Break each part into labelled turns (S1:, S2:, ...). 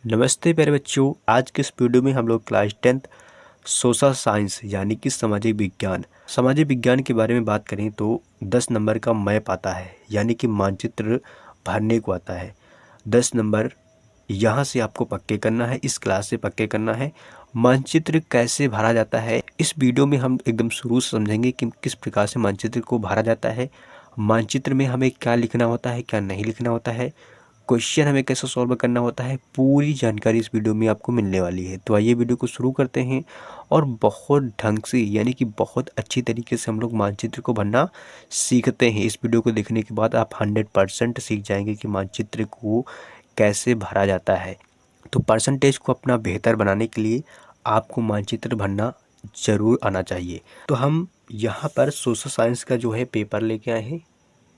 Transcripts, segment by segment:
S1: नमस्ते प्यारे बच्चों। आज के इस वीडियो में हम लोग क्लास 10th सोशल साइंस यानी कि सामाजिक विज्ञान के बारे में बात करें तो 10 नंबर का मैप आता है यानी कि मानचित्र भरने को आता है। 10 नंबर यहाँ से आपको पक्के करना है, इस क्लास से पक्के करना है। मानचित्र कैसे भरा जाता है इस वीडियो में हम एकदम शुरू से समझेंगे कि किस प्रकार से मानचित्र को भरा जाता है, मानचित्र में हमें क्या लिखना होता है, क्या नहीं लिखना होता है, क्वेश्चन हमें कैसे सॉल्व करना होता है। पूरी जानकारी इस वीडियो में आपको मिलने वाली है। तो आइए वीडियो को शुरू करते हैं और बहुत ढंग से यानी कि बहुत अच्छी तरीके से हम लोग मानचित्र को भरना सीखते हैं। इस वीडियो को देखने के बाद आप 100% सीख जाएंगे कि मानचित्र को कैसे भरा जाता है। तो परसेंटेज को अपना बेहतर बनाने के लिए आपको मानचित्र भरना ज़रूर आना चाहिए। तो हम यहाँ पर सोशल साइंस का जो है पेपर लेके आए हैं।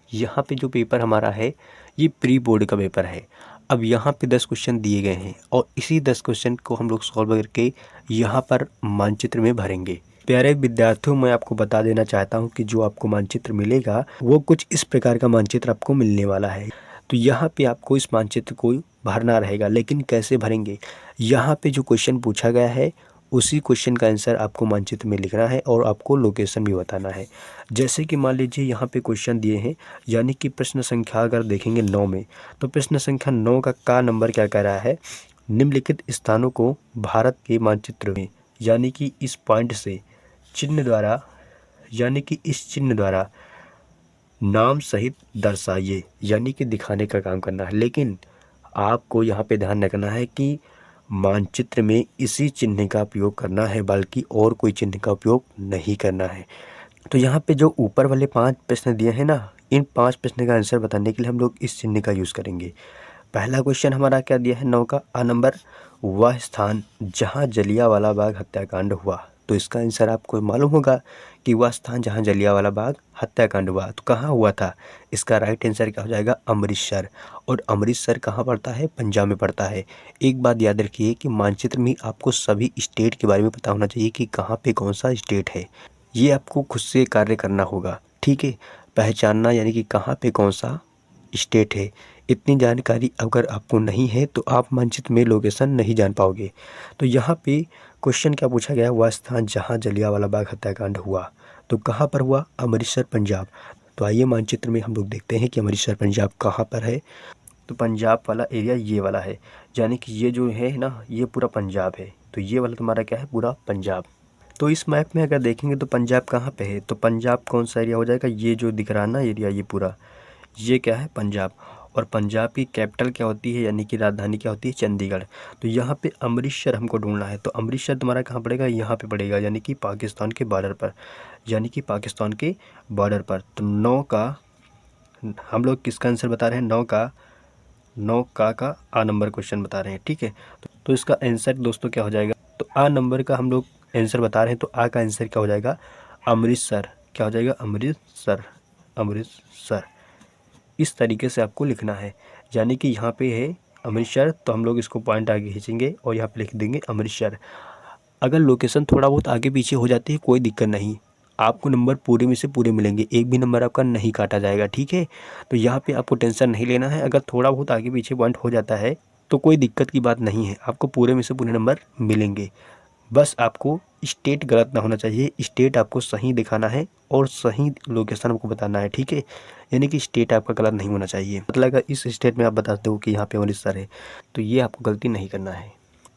S1: यहाँ पे जो पेपर हमारा है ये प्री बोर्ड का पेपर है। अब यहाँ पे 10 क्वेश्चन दिए गए हैं और इसी 10 क्वेश्चन को हम लोग सॉल्व करके यहाँ पर मानचित्र में भरेंगे। प्यारे विद्यार्थियों, मैं आपको बता देना चाहता हूँ कि जो आपको मानचित्र मिलेगा वो कुछ इस प्रकार का मानचित्र आपको मिलने वाला है। तो यहाँ पे आपको इस मानचित्र को भरना रहेगा, लेकिन कैसे भरेंगे? यहाँ पे जो क्वेश्चन पूछा गया है उसी क्वेश्चन का आंसर आपको मानचित्र में लिखना है और आपको लोकेशन भी बताना है। जैसे कि मान लीजिए यहाँ पे क्वेश्चन दिए हैं यानी कि प्रश्न संख्या अगर देखेंगे 9 में, तो प्रश्न संख्या 9 का नंबर क्या कह रहा है? निम्नलिखित स्थानों को भारत के मानचित्र में यानी कि इस पॉइंट से चिन्ह द्वारा यानी कि इस चिन्ह द्वारा नाम सहित दर्शाइए, यानी कि दिखाने का काम करना है। लेकिन आपको यहाँ पे ध्यान रखना है कि मानचित्र में इसी चिन्ह का उपयोग करना है, बल्कि और कोई चिन्ह का उपयोग नहीं करना है। तो यहाँ पे जो ऊपर वाले 5 प्रश्न दिए हैं ना, इन 5 प्रश्न का आंसर बताने के लिए हम लोग इस चिन्ह का यूज़ करेंगे। पहला क्वेश्चन हमारा क्या दिया है 9 का आ नंबर, वह स्थान जहाँ जलियांवाला बाग हत्याकांड हुआ। तो इसका आंसर आपको मालूम होगा कि वह स्थान जहाँ जलियांवाला बाग हत्याकांड हुआ तो कहाँ हुआ था। इसका राइट आंसर क्या हो जाएगा? अमृतसर। और अमृतसर कहाँ पड़ता है? पंजाब में पड़ता है। एक बात याद रखिए कि मानचित्र में आपको सभी स्टेट के बारे में पता होना चाहिए कि कहाँ पे कौन सा स्टेट है। ये आपको खुद से कार्य करना होगा, ठीक है? पहचानना यानी कि कहाँ पे कौन सा स्टेट है। इतनी जानकारी अगर आपको नहीं है तो आप मानचित्र में लोकेशन नहीं जान पाओगे। तो यहाँ पे क्वेश्चन क्या पूछा गया? वह स्थान जहाँ जलियांवाला बाग हत्याकांड हुआ, तो कहाँ पर हुआ? अमृतसर, पंजाब। तो आइए मानचित्र में हम लोग देखते हैं कि अमृतसर पंजाब कहाँ पर है। तो पंजाब वाला एरिया ये वाला है, यानी कि ये जो है ना ये पूरा पंजाब है। तो ये वाला तुम्हारा क्या है? पूरा पंजाब। तो इस मैप में अगर देखेंगे तो पंजाब कहाँ पे है? तो पंजाब कौन सा एरिया हो जाएगा? ये जो दिख रहा है ना एरिया, ये पूरा ये क्या है? पंजाब। और पंजाब की कैपिटल क्या होती है यानी कि राजधानी क्या होती है? चंडीगढ़। तो यहाँ पे अमृतसर हमको ढूंढना है। तो अमृतसर तुम्हारा कहाँ पड़ेगा? यहाँ पे पड़ेगा, यानी कि पाकिस्तान के बॉर्डर पर, यानी कि पाकिस्तान के बॉर्डर पर। तो 9 का हम लोग किसका आंसर बता रहे हैं? 9 का आ नंबर क्वेश्चन बता रहे हैं, ठीक है? तो इसका आंसर दोस्तों क्या हो जाएगा? तो आ नंबर का हम लोग आंसर बता रहे हैं, तो आ का आंसर क्या हो जाएगा? अमृतसर। क्या हो जाएगा? अमृतसर। अमृतसर। इस तरीके से आपको लिखना है, यानी कि यहाँ पे है अमृतसर, तो हम लोग इसको पॉइंट आगे खींचेंगे और यहाँ पे लिख देंगे अमृतसर। अगर लोकेशन थोड़ा बहुत आगे पीछे हो जाती है कोई दिक्कत नहीं, आपको नंबर पूरे में से पूरे मिलेंगे, एक भी नंबर आपका नहीं काटा जाएगा, ठीक है? तो यहाँ पे आपको टेंशन नहीं लेना है। अगर थोड़ा बहुत आगे पीछे पॉइंट हो जाता है तो कोई दिक्कत की बात नहीं है, आपको पूरे में से पूरे नंबर मिलेंगे। बस आपको स्टेट गलत ना होना चाहिए, स्टेट आपको सही दिखाना है और सही लोकेशन आपको बताना है, ठीक है? यानी कि स्टेट आपका गलत नहीं होना चाहिए। मतलब अगर इस स्टेट में आप बताते हो कि यहाँ पे अमृतसर है तो ये आपको गलती नहीं करना है।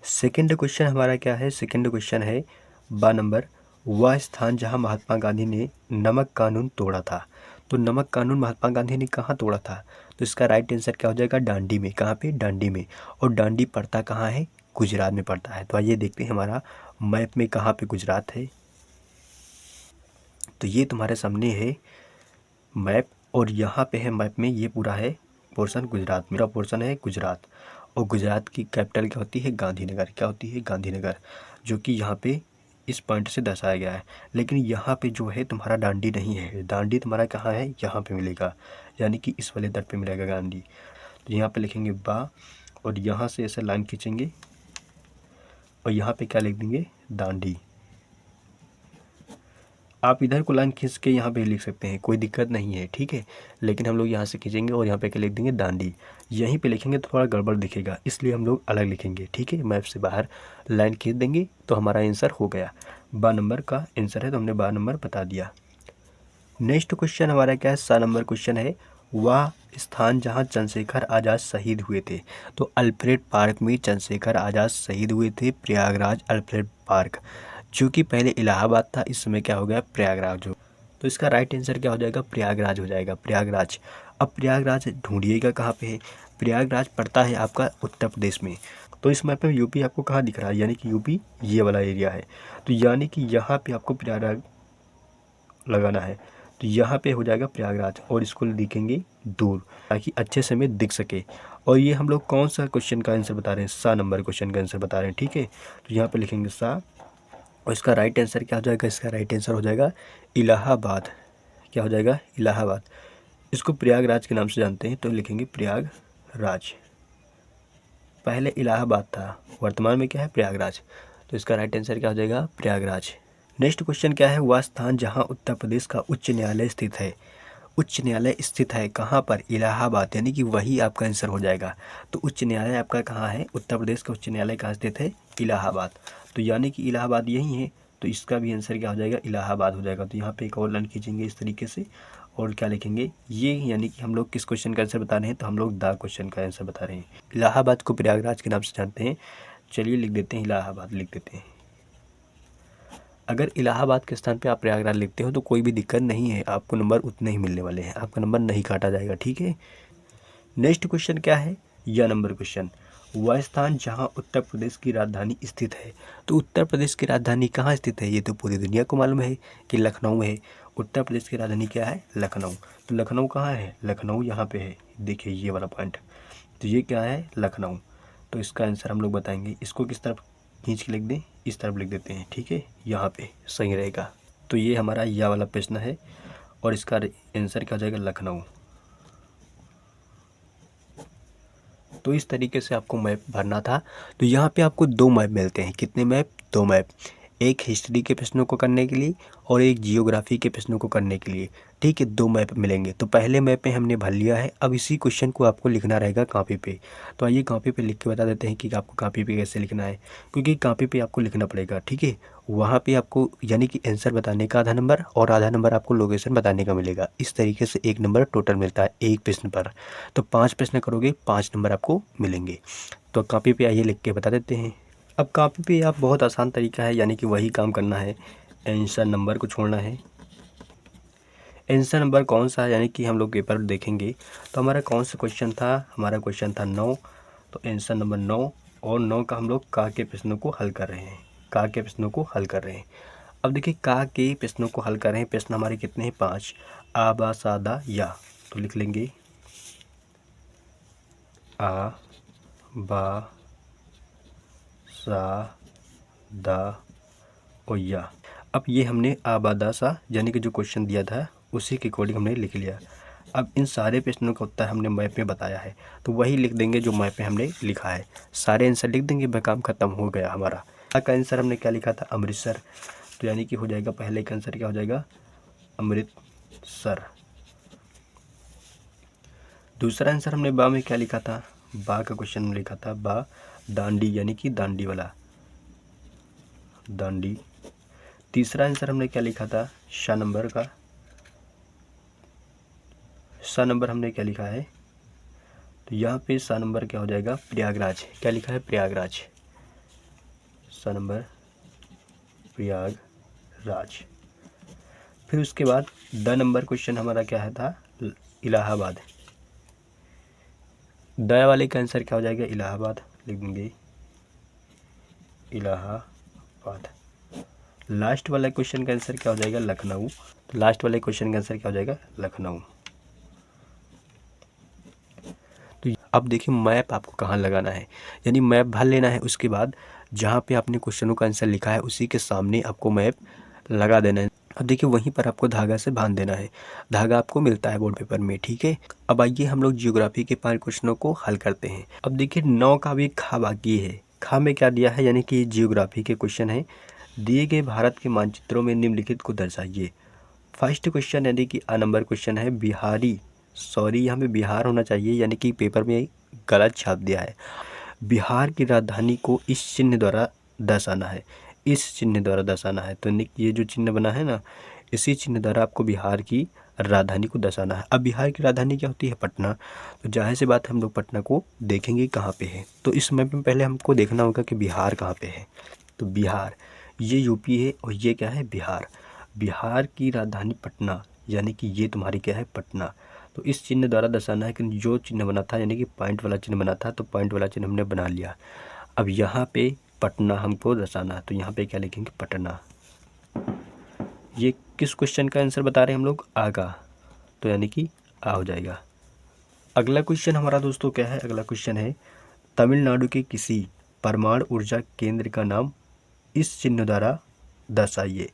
S1: सेकंड क्वेश्चन हमारा क्या है? सेकंड क्वेश्चन है बा नंबर, वह स्थान जहाँ महात्मा गांधी ने नमक कानून तोड़ा था। तो नमक कानून महात्मा गांधी ने कहाँ तोड़ा था? तो इसका राइट आंसर क्या हो जाएगा? डांडी में। कहाँ पे? डांडी में। और डांडी पड़ता कहाँ है? गुजरात में पड़ता है। तो आइए देखते हैं हमारा मैप में कहाँ पे गुजरात है। तो ये तुम्हारे सामने है मैप, और यहाँ पे है मैप में ये पूरा है पोर्शन गुजरात। मेरा पोर्शन है गुजरात, और गुजरात की कैपिटल क्या होती है? गांधीनगर। क्या होती है? गांधीनगर, जो कि यहाँ पे इस पॉइंट से दर्शाया गया है। लेकिन यहाँ पे जो है तुम्हारा डांडी नहीं है। डांडी तुम्हारा कहाँ है? यहाँ पे मिलेगा, यानी कि इस वाले दर पे मिलेगा गांधी। तो यहाँ पे लिखेंगे बा, और यहाँ से ऐसे लाइन खींचेंगे और यहाँ पे क्या लिख देंगे? दांडी। आप इधर को लाइन खींच के यहाँ पे लिख सकते हैं, कोई दिक्कत नहीं है, ठीक है? लेकिन हम लोग यहाँ से खींचेंगे और यहाँ पे क्या लिख देंगे? दांडी। यहीं पे लिखेंगे तो थोड़ा गड़बड़ दिखेगा, इसलिए हम लोग अलग लिखेंगे, ठीक है। मैप से बाहर लाइन खींच देंगे तो हमारा आंसर हो गया। 12 नंबर का आंसर है, तो हमने 12 नंबर बता दिया। नेक्स्ट क्वेश्चन हमारा क्या है, 7 नंबर क्वेश्चन है, वह स्थान जहां चंद्रशेखर आज़ाद शहीद हुए थे। तो अल्फ्रेड पार्क में चंद्रशेखर आज़ाद शहीद हुए थे, प्रयागराज अल्फ्रेड पार्क, जो कि पहले इलाहाबाद था, इस समय क्या हो गया, प्रयागराज हो। तो इसका राइट आंसर क्या हो जाएगा, प्रयागराज हो जाएगा, प्रयागराज। अब प्रयागराज ढूंढिएगा कहाँ पे है, प्रयागराज पड़ता है आपका उत्तर प्रदेश में। तो इस मैप में यूपी आपको कहाँ दिख रहा है, यानी कि यूपी ये वाला एरिया है, तो यानी कि यहाँ पे आपको प्रयागराज लगाना है, तो यहाँ पे हो जाएगा प्रयागराज, और इसको लिखेंगे दूर ताकि अच्छे से हमें दिख सके। और ये हम लोग कौन सा क्वेश्चन का आंसर बता रहे हैं, 7 नंबर क्वेश्चन का आंसर बता रहे हैं, ठीक है। तो यहाँ पे लिखेंगे 7, और इसका राइट आंसर क्या हो जाएगा, इसका राइट आंसर हो जाएगा इलाहाबाद। क्या हो जाएगा, इलाहाबाद। इसको प्रयागराज के नाम से जानते हैं, तो लिखेंगे प्रयागराज। पहले इलाहाबाद था, वर्तमान में क्या है, प्रयागराज। तो इसका राइट आंसर क्या हो जाएगा, प्रयागराज। नेक्स्ट क्वेश्चन क्या है, वह स्थान जहां उत्तर प्रदेश का उच्च न्यायालय स्थित है। उच्च न्यायालय स्थित है कहाँ पर, इलाहाबाद, यानी कि वही आपका आंसर हो जाएगा। तो उच्च न्यायालय आपका कहाँ है, उत्तर प्रदेश का उच्च न्यायालय कहाँ स्थित है, इलाहाबाद। तो यानी कि इलाहाबाद यही है, तो इसका भी आंसर क्या हो जाएगा, इलाहाबाद हो जाएगा। तो यहाँ पे एक और लाइन खींचेंगे इस तरीके से, और क्या लिखेंगे ये, यानी कि हम लोग किस क्वेश्चन का आंसर बता रहे हैं, तो हम लोग द क्वेश्चन का आंसर बता रहे हैं। इलाहाबाद को प्रयागराज के नाम से जानते हैं, चलिए लिख देते हैं, इलाहाबाद लिख देते हैं। अगर इलाहाबाद के स्थान पे आप प्रयागराज लिखते हो तो कोई भी दिक्कत नहीं है, आपको नंबर उतने ही मिलने वाले हैं, आपका नंबर नहीं काटा जाएगा, ठीक है। नेक्स्ट क्वेश्चन क्या है, यह नंबर क्वेश्चन, वह स्थान जहां उत्तर प्रदेश की राजधानी स्थित है। तो उत्तर प्रदेश की राजधानी कहाँ स्थित है, ये तो पूरी दुनिया को मालूम है कि लखनऊ है। उत्तर प्रदेश की राजधानी क्या है, लखनऊ। तो लखनऊ कहाँ है, लखनऊ यहाँ पे है, देखिए ये वाला पॉइंट, तो ये क्या है, लखनऊ। तो इसका आंसर हम लोग बताएंगे, इसको किस तरफ खींच के लिख दें, इस तरफ लिख देते हैं, ठीक है, यहाँ पे सही रहेगा। तो ये हमारा यह वाला प्रश्न है, और इसका आंसर क्या हो जाएगा, लखनऊ। तो इस तरीके से आपको मैप भरना था। तो यहाँ पे आपको 2 मैप मिलते हैं, कितने मैप, 2 मैप, एक हिस्ट्री के प्रश्नों को करने के लिए और एक जियोग्राफी के प्रश्नों को करने के लिए, ठीक है, 2 मैप मिलेंगे। तो पहले मैप में हमने भर लिया है, अब इसी क्वेश्चन को आपको लिखना रहेगा कॉपी पे। तो आइए कॉपी पे लिख के बता देते हैं कि आपको कॉपी पे कैसे लिखना है, क्योंकि कॉपी पे आपको लिखना पड़ेगा, ठीक है। वहाँ पे आपको यानी कि आंसर बताने का आधा नंबर और आधा नंबर आपको लोकेशन बताने का मिलेगा। इस तरीके से 1 नंबर टोटल मिलता है एक प्रश्न पर। तो 5 प्रश्न करोगे, 5 नंबर आपको मिलेंगे। तो कॉपी पे आइए लिख के बता देते हैं। अब कॉपी पे आप बहुत आसान तरीका है, यानी कि वही काम करना है, आंसर नंबर को छोड़ना है। आंसर नंबर कौन सा है, यानी कि हम लोग पेपर देखेंगे तो हमारा कौन सा क्वेश्चन था, हमारा क्वेश्चन था 9। तो आंसर नंबर 9, और 9 का हम लोग का के प्रश्नों को हल कर रहे हैं, का के प्रश्नों को हल कर रहे हैं। अब देखिए का के प्रश्नों को हल कर रहे हैं, प्रश्न हमारे कितने हैं, 5, आ बा सा दा या। तो लिख लेंगे आ बा सा दा और या। अब ये हमने आ बा दा सा यानी कि जो क्वेश्चन दिया था उसी के अकॉर्डिंग हमने लिख लिया। अब इन सारे प्रश्नों का उत्तर हमने मैप में बताया है, तो वही लिख देंगे जो मैप में हमने लिखा है, सारे आंसर लिख देंगे, वह काम खत्म हो गया हमारा। का आंसर हमने क्या लिखा था, अमृतसर, तो यानी कि हो जाएगा पहले का आंसर क्या हो जाएगा, अमृतसर। दूसरा आंसर हमने बा में क्या लिखा था, बा का क्वेश्चन में लिखा था बा दांडी, यानी कि दांडी वाला, दांडी। तीसरा आंसर हमने क्या लिखा था, श नंबर का, स नंबर हमने क्या लिखा है, तो यहाँ पे स नंबर क्या हो जाएगा, प्रयागराज। क्या लिखा है, प्रयागराज, स नंबर प्रयागराज। फिर उसके बाद द नंबर क्वेश्चन हमारा क्या है था, इलाहाबाद। द वाले का आंसर क्या हो जाएगा, इलाहाबाद, लिख देंगे इलाहाबाद। लास्ट वाला क्वेश्चन का आंसर क्या हो जाएगा, लखनऊ। तो लास्ट वाले क्वेश्चन का आंसर क्या हो जाएगा, लखनऊ। तो अब देखिए मैप आपको कहाँ लगाना है, यानी मैप भर लेना है, उसके बाद जहाँ पे आपने क्वेश्चनों का आंसर लिखा है उसी के सामने आपको मैप लगा देना है। अब देखिए वहीं पर आपको धागा से बांध देना है, धागा आपको मिलता है बोर्ड पेपर में, ठीक है। अब आइए हम लोग जियोग्राफी के 5 क्वेश्चनों को हल करते हैं। अब देखिए 9 का भी खा बाकी है, खा में क्या दिया है, यानी कि जियोग्राफी के क्वेश्चन है, दिए गए भारत के मानचित्रों में निम्नलिखित को दर्शाइए। फर्स्ट क्वेश्चन यानी कि अ नंबर क्वेश्चन है बिहारी, सॉरी यहाँ पे बिहार होना चाहिए, यानी कि पेपर में गलत छाप दिया है। बिहार की राजधानी को इस चिन्ह द्वारा दर्शाना है, इस चिन्ह द्वारा दर्शाना है। तो ये जो चिन्ह बना है ना, इसी चिन्ह द्वारा आपको बिहार की राजधानी को दर्शाना है। अब बिहार की राजधानी क्या होती है? पटना। तो जाहिर सी बात है हम लोग पटना को देखेंगे कहाँ पे है। तो इस मैप में पहले हमको देखना होगा कि बिहार कहाँ पे है। तो बिहार, ये यूपी है और ये क्या है? बिहार। बिहार की राजधानी पटना, यानी कि ये तुम्हारी क्या है? पटना। तो इस चिन्ह द्वारा दर्शाना है कि जो चिन्ह बना था, यानी कि पॉइंट वाला चिन्ह बना था, तो पॉइंट वाला चिन्ह हमने बना लिया। अब यहाँ पे पटना हमको दर्शाना है, तो यहाँ पे क्या लिखेंगे? पटना। ये किस क्वेश्चन का आंसर बता रहे हैं हम लोग? आ का। तो यानी कि आ हो जाएगा। अगला क्वेश्चन हमारा दोस्तों क्या है? अगला क्वेश्चन है तमिलनाडु के किसी परमाणु ऊर्जा केंद्र का नाम इस चिन्ह द्वारा दर्शाइए।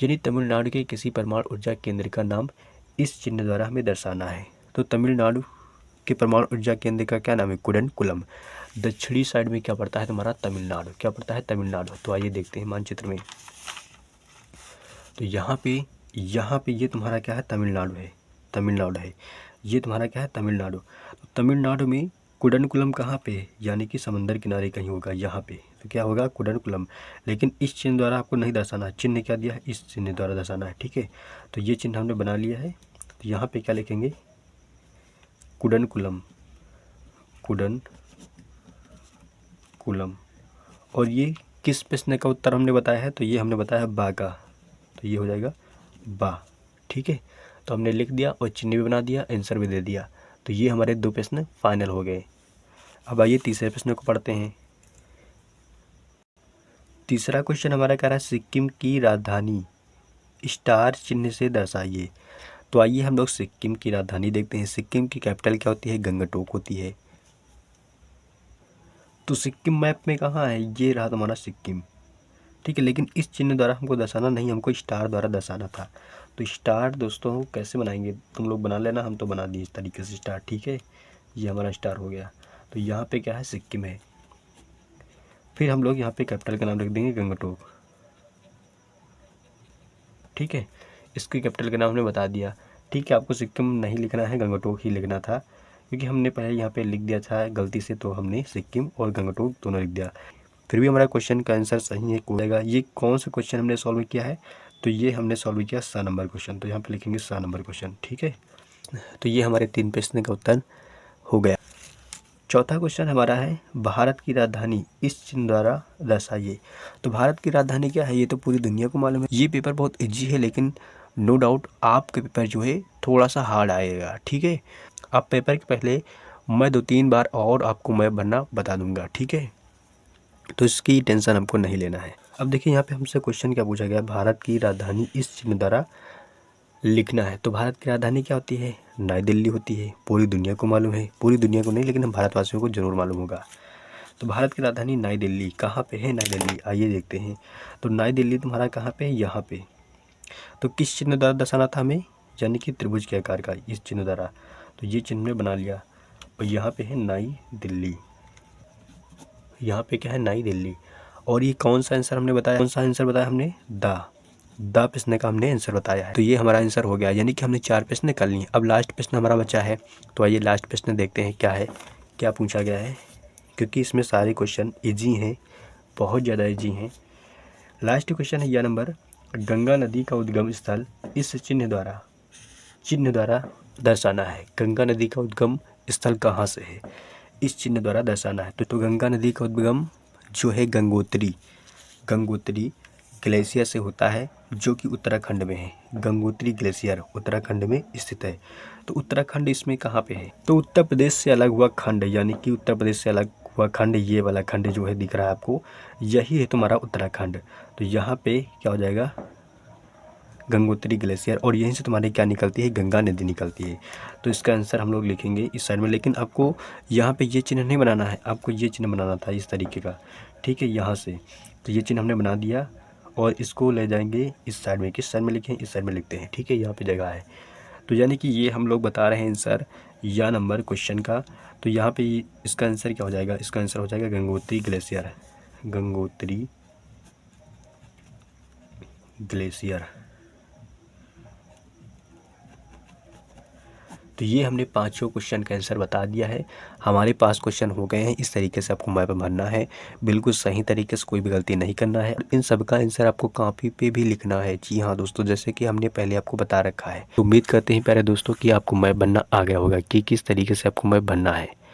S1: यानी तमिलनाडु के किसी परमाणु ऊर्जा केंद्र का नाम इस चिन्ह द्वारा हमें दर्शाना है। तो तमिलनाडु के परमाणु ऊर्जा केंद्र का क्या नाम है? कुडनकुलम। दक्षिणी साइड में क्या पड़ता है तुम्हारा? तमिलनाडु। क्या पड़ता है? तमिलनाडु। तो आइए देखते हैं मानचित्र में। तो यहाँ पे ये तुम्हारा क्या है? तमिलनाडु है, तमिलनाडु है। ये तुम्हारा क्या है? तमिलनाडु। तो तमिलनाडु में कुडनकुलम कहाँ पे है? यानी कि समंदर किनारे कहीं होगा यहाँ पे। तो क्या होगा? कुडनकुलम। लेकिन इस चिन्ह द्वारा आपको नहीं दर्शाना है। चिन्ह क्या दिया है? इस चिन्ह द्वारा दर्शाना है। ठीक है, तो ये चिन्ह हमने बना लिया है। तो यहाँ पे क्या लिखेंगे? कुडनकुलम, कुडनकुलम। और ये किस प्रश्न का उत्तर हमने बताया है? तो ये हमने बताया बा का। तो ये हो जाएगा बा। ठीक है, तो हमने लिख दिया और चिन्ह भी बना दिया, आंसर भी दे दिया। तो ये हमारे 2 प्रश्न फाइनल हो गए। अब आइए तीसरे प्रश्न को पढ़ते हैं। तीसरा क्वेश्चन हमारा कह रहा है सिक्किम की राजधानी स्टार चिन्ह से दर्शाइए। तो आइए हम लोग सिक्किम की राजधानी देखते हैं। सिक्किम की कैपिटल क्या होती है? गंगटोक होती है। तो सिक्किम मैप में कहाँ है? ये रहा तुम्हारा सिक्किम। ठीक है, लेकिन इस चिन्ह द्वारा हमको दर्शाना नहीं, हमको स्टार द्वारा दर्शाना था। तो स्टार दोस्तों कैसे बनाएंगे? तुम लोग बना लेना, हम तो बना दिए इस तरीके से स्टार। ठीक है, ये हमारा स्टार हो गया। तो यहाँ पे क्या है? सिक्किम है। फिर हम लोग यहाँ पे कैपिटल का नाम रख देंगे गंगटोक। ठीक है, इसकी कैपिटल का नाम हमने बता दिया। ठीक है, आपको सिक्किम नहीं लिखना है, गंगटोक ही लिखना था, क्योंकि हमने पहले यहाँ पे लिख दिया था गलती से, तो हमने सिक्किम और गंगटोक दोनों लिख दिया। फिर भी हमारा क्वेश्चन का आंसर सही है, कूदेगा। ये कौन सा क्वेश्चन हमने सॉल्व किया है? तो ये हमने सॉल्व किया 7 नंबर क्वेश्चन। तो यहाँ पे लिखेंगे 7 नंबर क्वेश्चन। ठीक है, तो ये हमारे 3 प्रश्न का उत्तर हो गया। चौथा क्वेश्चन हमारा है भारत की राजधानी इस चिन्ह द्वारा दर्शाइए। तो भारत की राजधानी क्या है? ये तो पूरी दुनिया को मालूम है। ये पेपर बहुत इजी है, लेकिन नो डाउट आपके पेपर जो है थोड़ा सा हार्ड आएगा। ठीक है, आप पेपर के पहले मैं 2-3 बार और आपको मैप भरना बता दूंगा। ठीक है, तो इसकी टेंशन हमको नहीं लेना है। अब देखिए यहाँ पे हमसे क्वेश्चन क्या पूछा गया? भारत की राजधानी इस चिन्ह द्वारा लिखना है। तो भारत की राजधानी क्या होती है? नई दिल्ली होती है। पूरी दुनिया को मालूम है, पूरी दुनिया को नहीं लेकिन हम भारतवासियों को जरूर मालूम होगा। तो भारत की राजधानी नई दिल्ली। कहाँ पे है नई दिल्ली? आइए देखते हैं। तो नई दिल्ली तुम्हारा कहाँ पे है? यहाँ पे। तो किस चिन्ह द्वारा दर्शाना था हमें? यानी कि त्रिभुज के आकार का, इस चिन्ह द्वारा। तो ये चिन्ह में बना लिया और यहाँ पे है नई दिल्ली। यहाँ पे क्या है? नई दिल्ली। और ये कौन सा आंसर हमने बताया? कौन सा आंसर बताया हमने? द प्रश्न का हमने आंसर बताया है। तो ये हमारा आंसर हो गया, यानी कि हमने 4 प्रश्न कर लिए। अब लास्ट प्रश्न हमारा बचा है। तो आइए लास्ट प्रश्न देखते हैं क्या है, क्या पूछा गया है, क्योंकि इसमें सारे क्वेश्चन इजी हैं, बहुत ज़्यादा इजी हैं। लास्ट क्वेश्चन है यह नंबर, गंगा नदी का उद्गम स्थल इस चिन्ह द्वारा दर्शाना है। गंगा नदी का उद्गम स्थल कहाँ से है? इस चिन्ह द्वारा दर्शाना है। तो गंगा नदी का उद्गम जो है गंगोत्री ग्लेशियर से होता है, जो कि उत्तराखंड में है। गंगोत्री ग्लेशियर उत्तराखंड में स्थित है। तो उत्तराखंड इसमें कहाँ पे है? तो उत्तर प्रदेश से अलग हुआ खंड, यानी कि उत्तर प्रदेश से अलग हुआ खंड, ये वाला खंड जो है दिख रहा है आपको, यही है तुम्हारा उत्तराखंड। तो यहाँ पे क्या हो जाएगा? गंगोत्री ग्लेशियर। और यहीं से तुम्हारी क्या निकलती है? गंगा नदी निकलती है। तो इसका आंसर हम लोग लिखेंगे इस साइड में, लेकिन आपको यहाँ पे ये चिन्ह नहीं बनाना है, आपको ये चिन्ह बनाना था इस तरीके का। ठीक है, यहाँ से। तो ये चिन्ह हमने बना दिया और इसको ले जाएंगे इस साइड में। किस साइड में लिखें? इस साइड में लिखते हैं। ठीक है, यहाँ पे जगह है। तो यानी कि ये हम लोग बता रहे हैं आंसर या नंबर क्वेश्चन का। तो यहाँ पे इसका आंसर क्या हो जाएगा? इसका आंसर हो जाएगा गंगोत्री ग्लेशियर। गंगोत्री ग्लेशियर। तो ये हमने पाँचों क्वेश्चन का आंसर बता दिया है। हमारे पास क्वेश्चन हो गए हैं। इस तरीके से आपको मैप भरना है, बिल्कुल सही तरीके से, कोई भी गलती नहीं करना है। इन सब का आंसर आपको कॉपी पे भी लिखना है। जी हाँ दोस्तों, जैसे कि हमने पहले आपको बता रखा है। तो उम्मीद करते हैं प्यारे दोस्तों कि आपको मैप बनना आ गया होगा कि किस तरीके से आपको मैप बनना है।